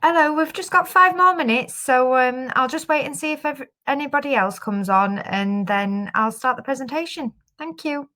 Hello, we've just got 5 more minutes, so I'll just wait and see if anybody else comes on, and then I'll start the presentation. Thank you.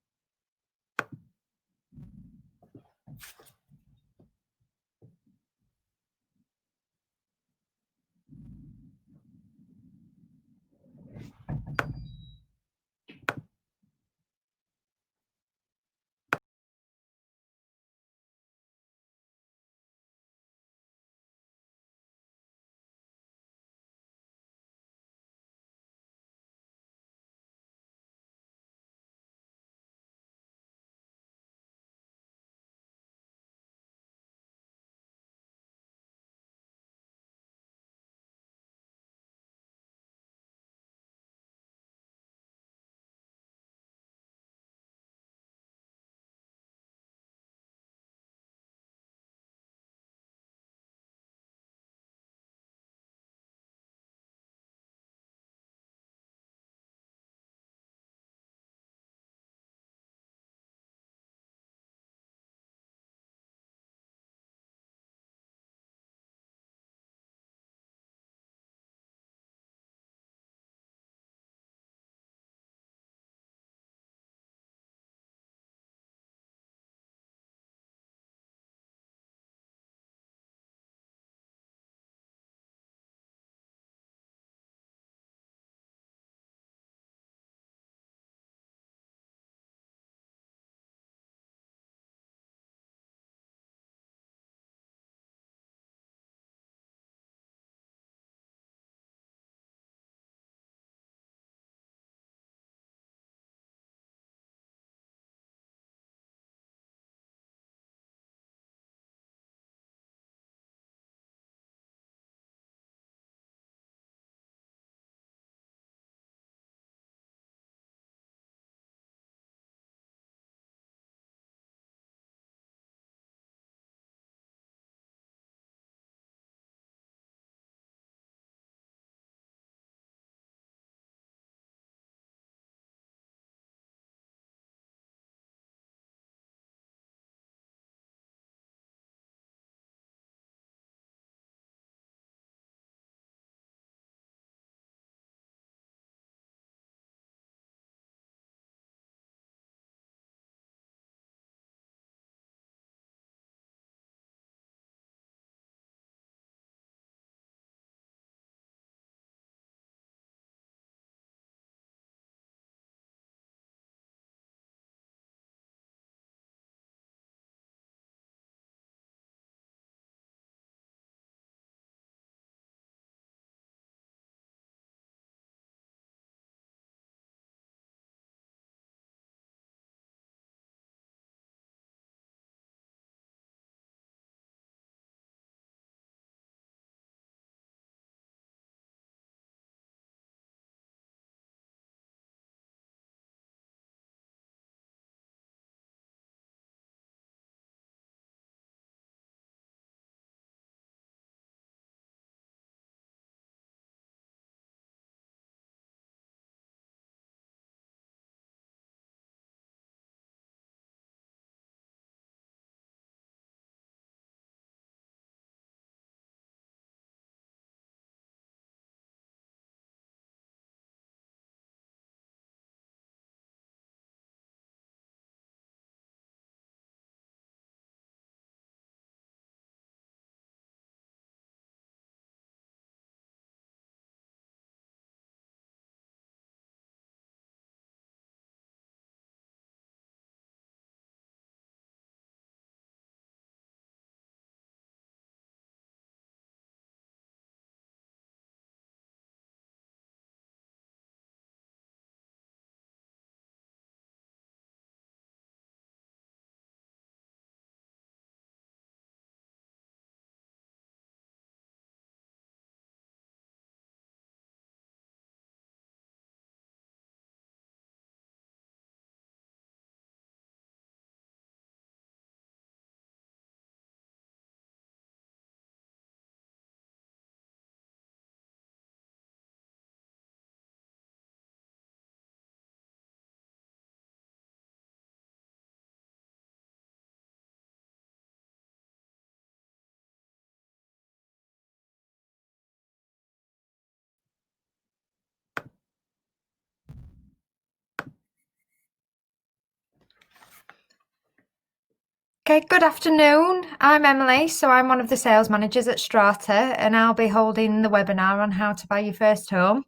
Okay, good afternoon. I'm Emily, so I'm one of the sales managers at Strata, and I'll be holding the webinar on how to buy your first home.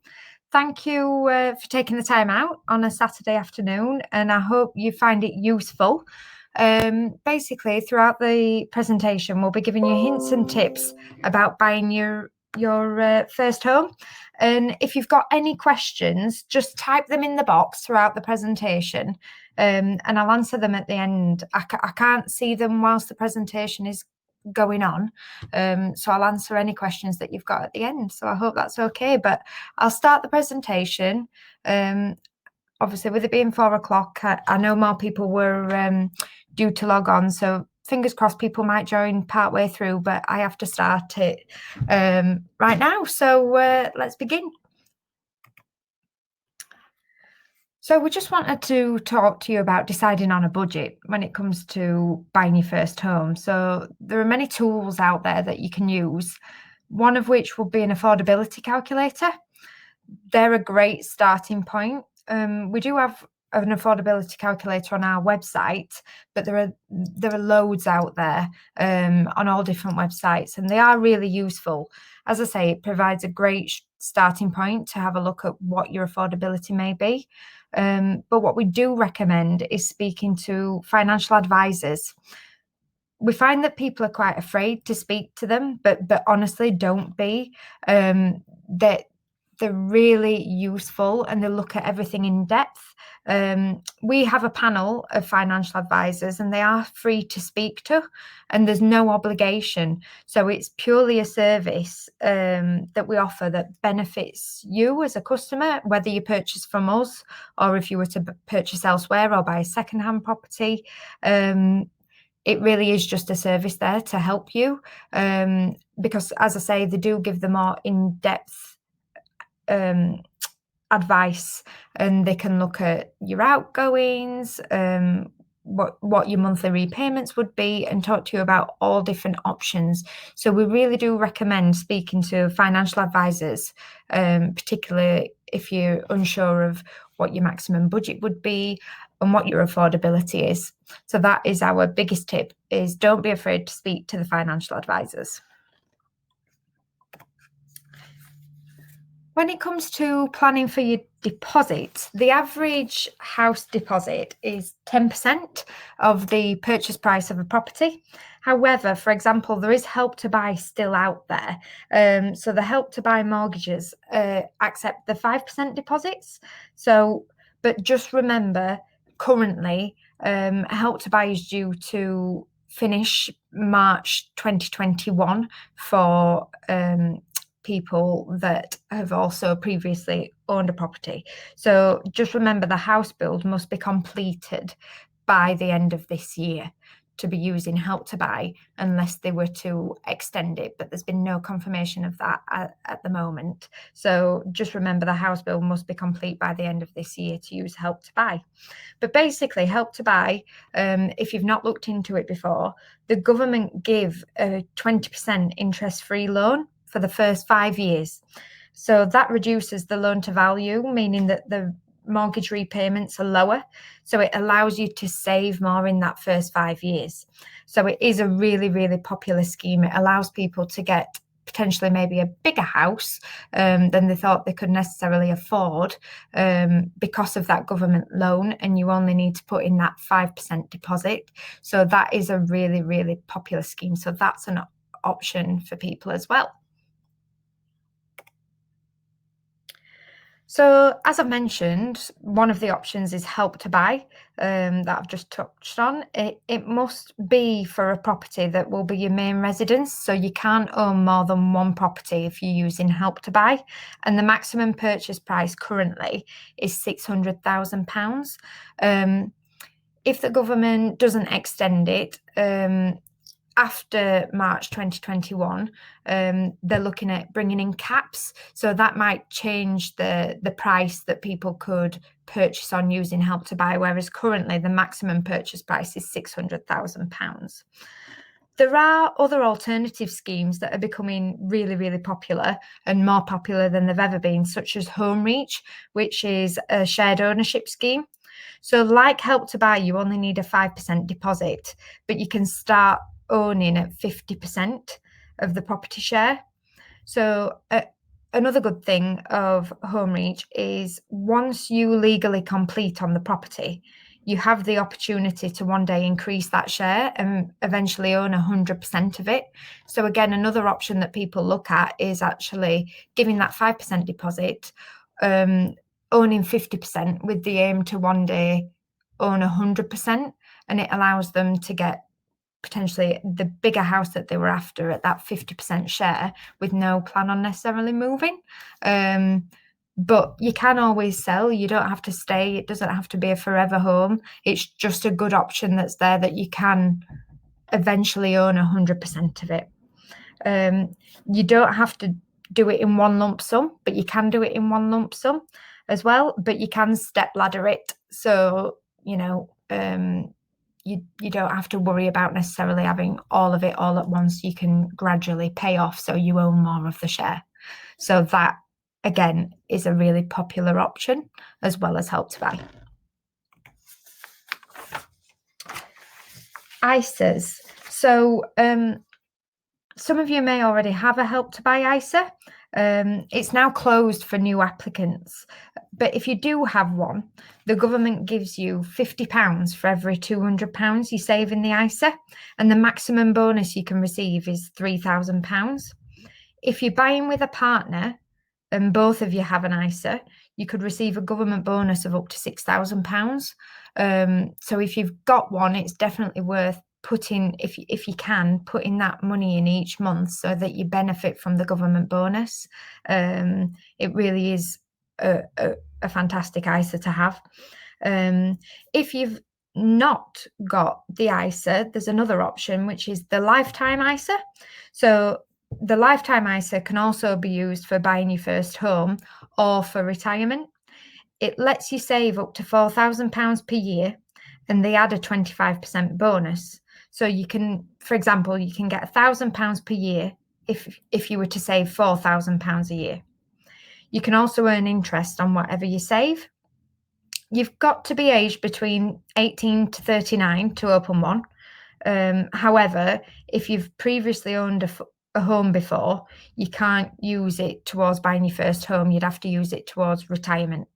Thank you for taking the time out on a Saturday afternoon, and I hope you find it useful. Basically, throughout the presentation, we'll be giving you hints and tips about buying your first home. And if you've got any questions, just type them in the box throughout the presentation, and I'll answer them at the end. I can't see them whilst the presentation is going on, so I'll answer any questions that you've got at the end. So I hope that's okay. But I'll start the presentation. Obviously, with it being 4 o'clock, I know more people were due to log on, so fingers crossed people might join partway through, but I have to start it right now. So let's begin. So we just wanted to talk to you about deciding on a budget when it comes to buying your first home. So there are many tools out there that you can use, one of which would be an affordability calculator. They're a great starting point. We do have an affordability calculator on our website, but there are loads out there on all different websites, and they are really useful. As I say, it provides a great starting point to have a look at what your affordability may be. But what we do recommend is speaking to financial advisors. We find that people are quite afraid to speak to them, but honestly, don't be. That they're really useful and they look at everything in depth. We have a panel of financial advisors and they are free to speak to, and there's no obligation. So it's purely a service that we offer that benefits you as a customer, whether you purchase from us or if you were to purchase elsewhere or buy a secondhand property. It really is just a service there to help you, because, as I say, they do give the more in-depth advice, and they can look at your outgoings, what your monthly repayments would be, and talk to you about all different options. So we really do recommend speaking to financial advisors, particularly if you're unsure of what your maximum budget would be and what your affordability is. So that is our biggest tip, is don't be afraid to speak to the financial advisors. When it comes to planning for your deposit, the average house deposit is 10% of the purchase price of a property. However, for example, there is Help to Buy still out there. So the Help to Buy mortgages accept the 5% deposits. So, but just remember, currently, Help to Buy is due to finish March 2021 for people that have also previously owned a property. So just remember, the house build must be completed by the end of this year to be using Help to Buy, unless they were to extend it, but there's been no confirmation of that at the moment. So just remember, the house build must be complete by the end of this year to use Help to Buy. But basically, Help to Buy, if you've not looked into it before, the government give a 20% interest-free loan for the first 5 years. So that reduces the loan to value, meaning that the mortgage repayments are lower. So it allows you to save more in that first 5 years. So it is a really, really popular scheme. It allows people to get potentially maybe a bigger house than they thought they could necessarily afford because of that government loan, and you only need to put in that 5% deposit. So that is a really, really popular scheme. So that's an option for people as well. So, as I mentioned, one of the options is Help to Buy that I've just touched on. It must be for a property that will be your main residence. So you can't own more than one property if you're using Help to Buy. And the maximum purchase price currently is £600,000. If the government doesn't extend it, after March 2021, they're looking at bringing in caps. So that might change the price that people could purchase on using Help to Buy, whereas currently the maximum purchase price is £600,000. There are other alternative schemes that are becoming really, really popular, and more popular than they've ever been, such as Home Reach, which is a shared ownership scheme. So like Help to Buy, you only need a 5% deposit, but you can start owning at 50% of the property share. So another good thing of Home Reach is once you legally complete on the property, you have the opportunity to one day increase that share and eventually own 100% of it. So again, another option that people look at is actually giving that 5% deposit, owning 50% with the aim to one day own 100%, and it allows them to get potentially the bigger house that they were after at that 50% share with no plan on necessarily moving. But you can always sell. You don't have to stay. It doesn't have to be a forever home. It's just a good option that's there that you can eventually own 100% of it. You don't have to do it in one lump sum, but you can do it in one lump sum as well. But you can step ladder it. So, you don't have to worry about necessarily having all of it all at once. You can gradually pay off so you own more of the share. So that, again, is a really popular option as well as Help to Buy. ISAs. So some of you may already have a Help to Buy ISA. It's now closed for new applicants. But if you do have one, the government gives you £50 for every £200 you save in the ISA, and the maximum bonus you can receive is £3,000. If you're buying with a partner and both of you have an ISA, you could receive a government bonus of up to £6,000. So if you've got one, it's definitely worth putting, if you can, putting that money in each month so that you benefit from the government bonus. It really is a fantastic ISA to have. If you've not got the ISA, there's another option, which is the lifetime ISA. So the lifetime ISA can also be used for buying your first home or for retirement. It lets you save up to £4,000 per year, and they add a 25% bonus. So you can, for example, you can get £1,000 per year if you were to save £4,000 a year. You can also earn interest on whatever you save. You've got to be aged between 18 to 39 to open one. However, if you've previously owned a home before, you can't use it towards buying your first home. You'd have to use it towards retirement.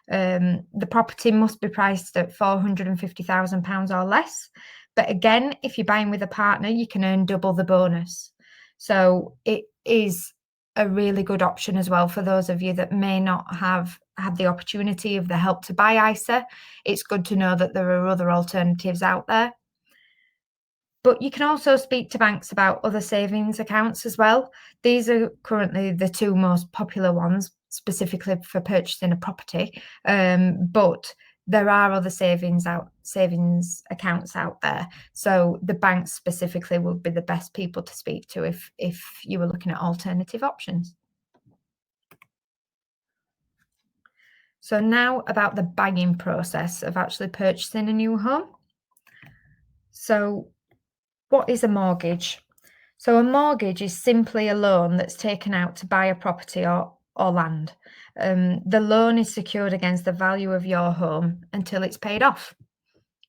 The property must be priced at £450,000 or less. But again, if you're buying with a partner, you can earn double the bonus. So it is a really good option as well for those of you that may not have had the opportunity of the Help to Buy ISA. It's good to know that there are other alternatives out there. But you can also speak to banks about other savings accounts as well. These are currently the two most popular ones, specifically for purchasing a property. But there are other savings accounts out there. So the banks specifically would be the best people to speak to if you were looking at alternative options. So now about the buying process of actually purchasing a new home. So what is a mortgage? So a mortgage is simply a loan that's taken out to buy a property or land. The loan is secured against the value of your home until it's paid off.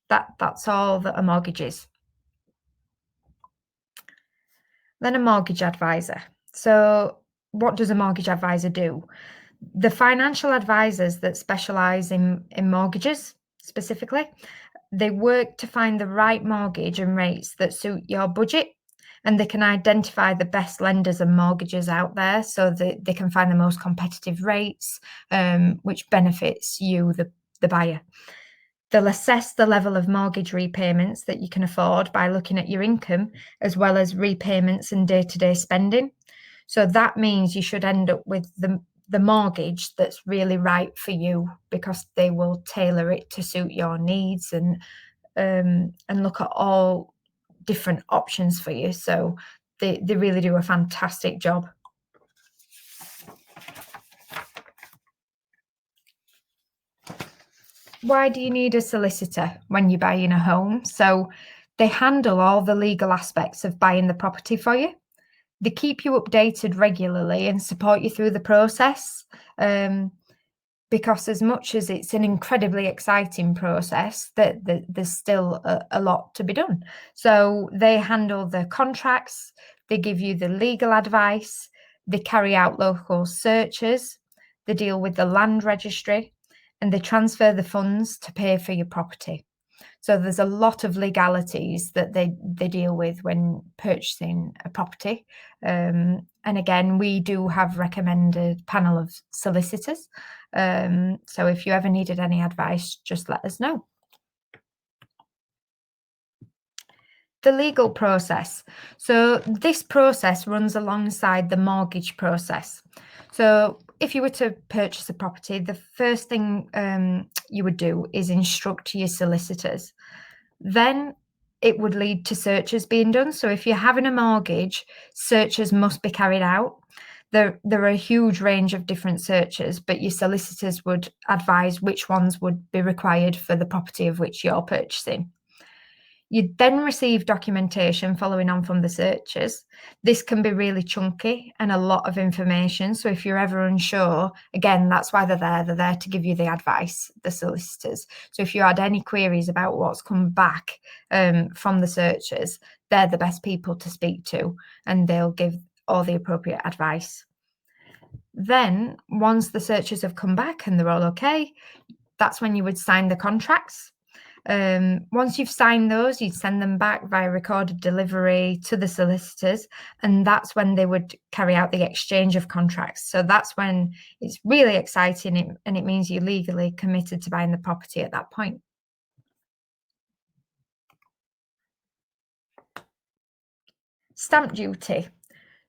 That's all that a mortgage is. Then a mortgage advisor. So what does a mortgage advisor do? The financial advisors that specialise in mortgages specifically, they work to find the right mortgage and rates that suit your budget, and they can identify the best lenders and mortgages out there so that they can find the most competitive rates, which benefits you, the buyer. They'll assess the level of mortgage repayments that you can afford by looking at your income, as well as repayments and day-to-day spending. So that means you should end up with the mortgage that's really right for you, because they will tailor it to suit your needs and look at all different options for you. So they really do a fantastic job. Why do you need a solicitor when you're buying a home? So they handle all the legal aspects of buying the property for you. They keep you updated regularly and support you through the process. because as much as it's an incredibly exciting process, there's still a lot to be done. So they handle the contracts, they give you the legal advice, they carry out local searches, they deal with the land registry, and they transfer the funds to pay for your property. So there's a lot of legalities that they deal with when purchasing a property. And again, we do have recommended panel of solicitors. So if you ever needed any advice, just let us know. The legal process. So this process runs alongside the mortgage process. So if you were to purchase a property, the first thing you would do is instruct your solicitors. Then it would lead to searches being done. So if you're having a mortgage, searches must be carried out. There are a huge range of different searches, but your solicitors would advise which ones would be required for the property of which you're purchasing. You then receive documentation following on from the searches. This can be really chunky and a lot of information. So if you're ever unsure, again, that's why they're there. They're there to give you the advice, the solicitors. So if you had any queries about what's come back from the searches, they're the best people to speak to, and they'll give all the appropriate advice. Then once the searches have come back and they're all okay, that's when you would sign the contracts. Once you've signed those, you'd send them back via recorded delivery to the solicitors, and that's when they would carry out the exchange of contracts. So that's when it's really exciting, and it means you're legally committed to buying the property at that point. Stamp duty.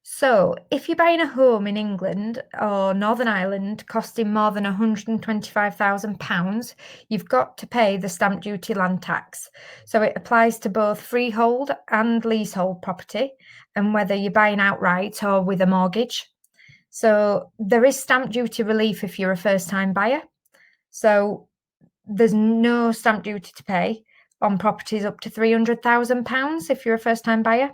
So if you're buying a home in England or Northern Ireland costing more than £125,000, you've got to pay the stamp duty land tax. So it applies to both freehold and leasehold property, and whether you're buying outright or with a mortgage. So there is stamp duty relief if you're a first-time buyer. So there's no stamp duty to pay on properties up to £300,000 if you're a first-time buyer.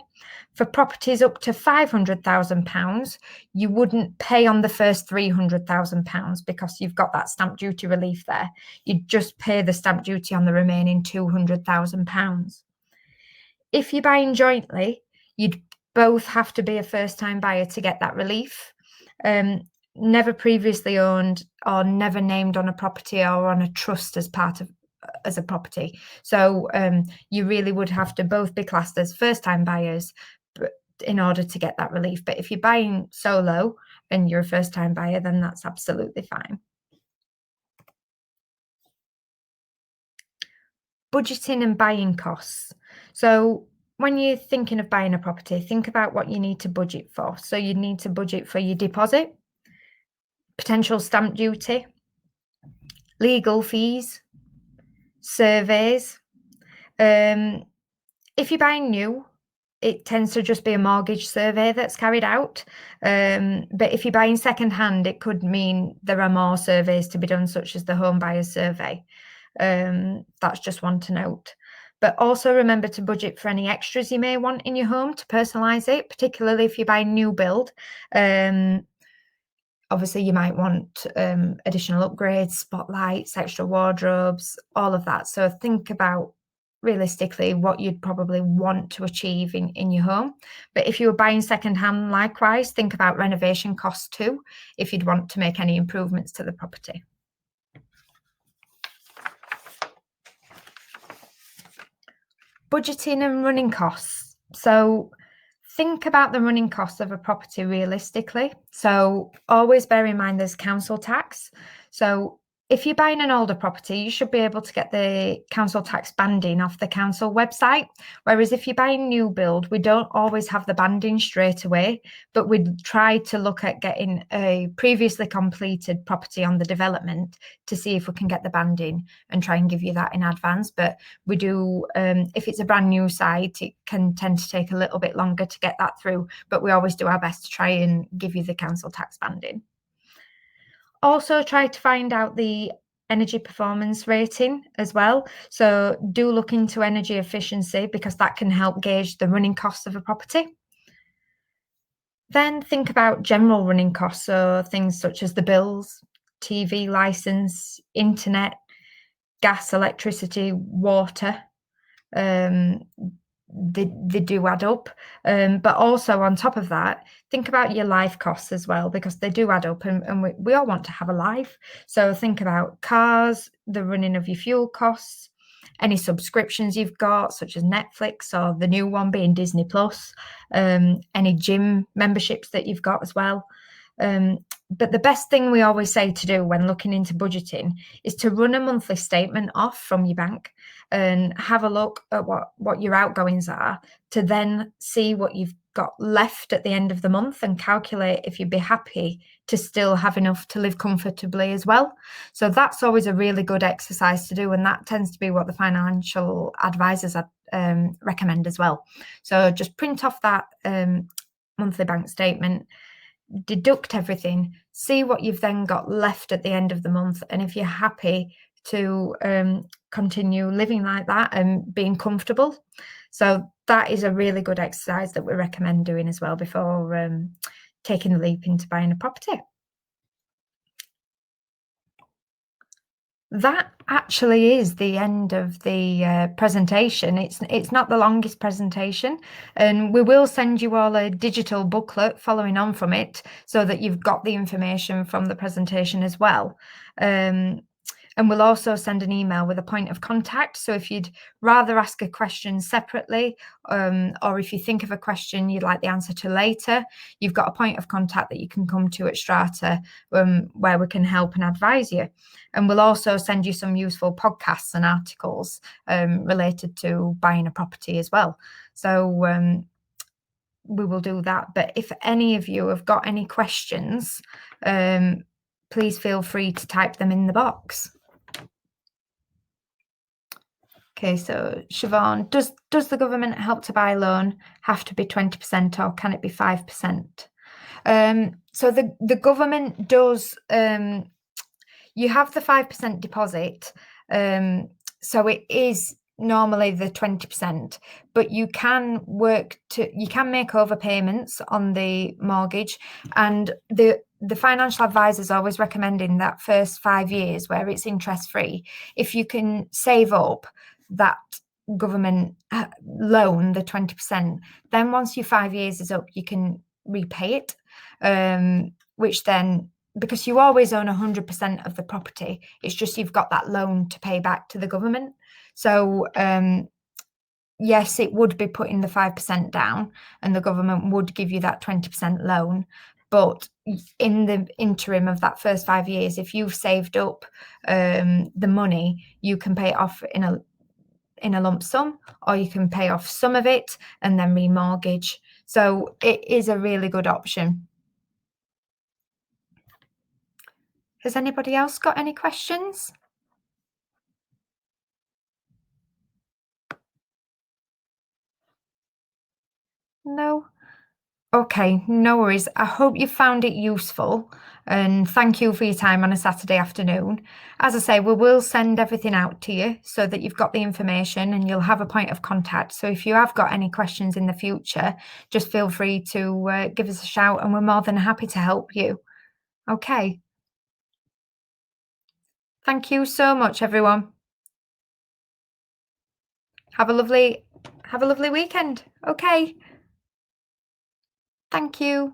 For properties up to £500,000, you wouldn't pay on the first £300,000 because you've got that stamp duty relief there. You'd just pay the stamp duty on the remaining £200,000. If you're buying jointly, you'd both have to be a first-time buyer to get that relief. Never previously owned or never named on a property or on a trust as a property. So you really would have to both be classed as first-time buyers in order to get that relief. But if you're buying solo and you're a first-time buyer, then that's absolutely fine. Budgeting and buying costs. So when you're thinking of buying a property, think about what you need to budget for. So you need to budget for your deposit, potential stamp duty, legal fees, surveys. If you're buying new, it tends to just be a mortgage survey that's carried out. But if you're buying second-hand, it could mean there are more surveys to be done, such as the home buyers survey. That's just one to note. But also remember to budget for any extras you may want in your home to personalise it, particularly if you're buying new build. Obviously, you might want additional upgrades, spotlights, extra wardrobes, all of that. So think about realistically what you'd probably want to achieve in your home. But if you were buying secondhand, likewise, think about renovation costs too, if you'd want to make any improvements to the property. Budgeting and running costs. So think about the running costs of a property realistically. So always bear in mind there's council tax. So if you're buying an older property, you should be able to get the council tax banding off the council website. Whereas if you're buying new build, we don't always have the banding straight away, but we'd try to look at getting a previously completed property on the development to see if we can get the banding and try and give you that in advance. But we do, if it's a brand new site, it can tend to take a little bit longer to get that through, but we always do our best to try and give you the council tax banding. Also try to find out the energy performance rating as well. So do look into energy efficiency because that can help gauge the running costs of a property. Then think about general running costs, so things such as the bills, TV license, internet, gas, electricity, water. They do add up. But also on top of that, think about your life costs as well, because they do add up, and we all want to have a life. So think about cars, the running of your fuel costs, any subscriptions you've got, such as Netflix or the new one being Disney Plus, any gym memberships that you've got as well. But the best thing we always say to do when looking into budgeting is to run a monthly statement off from your bank and have a look at what your outgoings are, to then see what you've got left at the end of the month and calculate if you'd be happy to still have enough to live comfortably as well. So that's always a really good exercise to do, and that tends to be what the financial advisors recommend as well. So just print off that monthly bank statement, deduct everything, see what you've then got left at the end of the month, and if you're happy to continue living like that and being comfortable. So that is a really good exercise that we recommend doing as well before taking the leap into buying a property. That actually is the end of the presentation. It's not the longest presentation, and we will send you all a digital booklet following on from it, so that you've got the information from the presentation as well. And we'll also send an email with a point of contact. So if you'd rather ask a question separately, or if you think of a question you'd like the answer to later, you've got a point of contact that you can come to at Strata, where we can help and advise you. And we'll also send you some useful podcasts and articles related to buying a property as well. So we will do that. But if any of you have got any questions, please feel free to type them in the box. Okay, so Siobhan, does the government Help to Buy loan have to be 20%, or can it be 5%? So the government does, you have the 5% deposit, so it is normally the 20%, but you can make overpayments on the mortgage, and the financial advisor is always recommending that first 5 years where it's interest free. If you can save up that government loan, the 20%, then once your 5 years is up, you can repay it, which then, because you always own 100% of the property, it's just you've got that loan to pay back to the government. So yes, it would be putting the 5% down, and the government would give you that 20% loan. But in the interim of that first 5 years, if you've saved up the money, you can pay it off in a lump sum, or you can pay off some of it and then remortgage. So it is a really good option. Has anybody else got any questions? No? Okay, no worries. I hope you found it useful, and thank you for your time on a Saturday afternoon. As I say, we will send everything out to you so that you've got the information and you'll have a point of contact. So if you have got any questions in the future, just feel free to give us a shout, and we're more than happy to help you. Okay. Thank you so much, everyone. Have a lovely weekend. Okay. Thank you.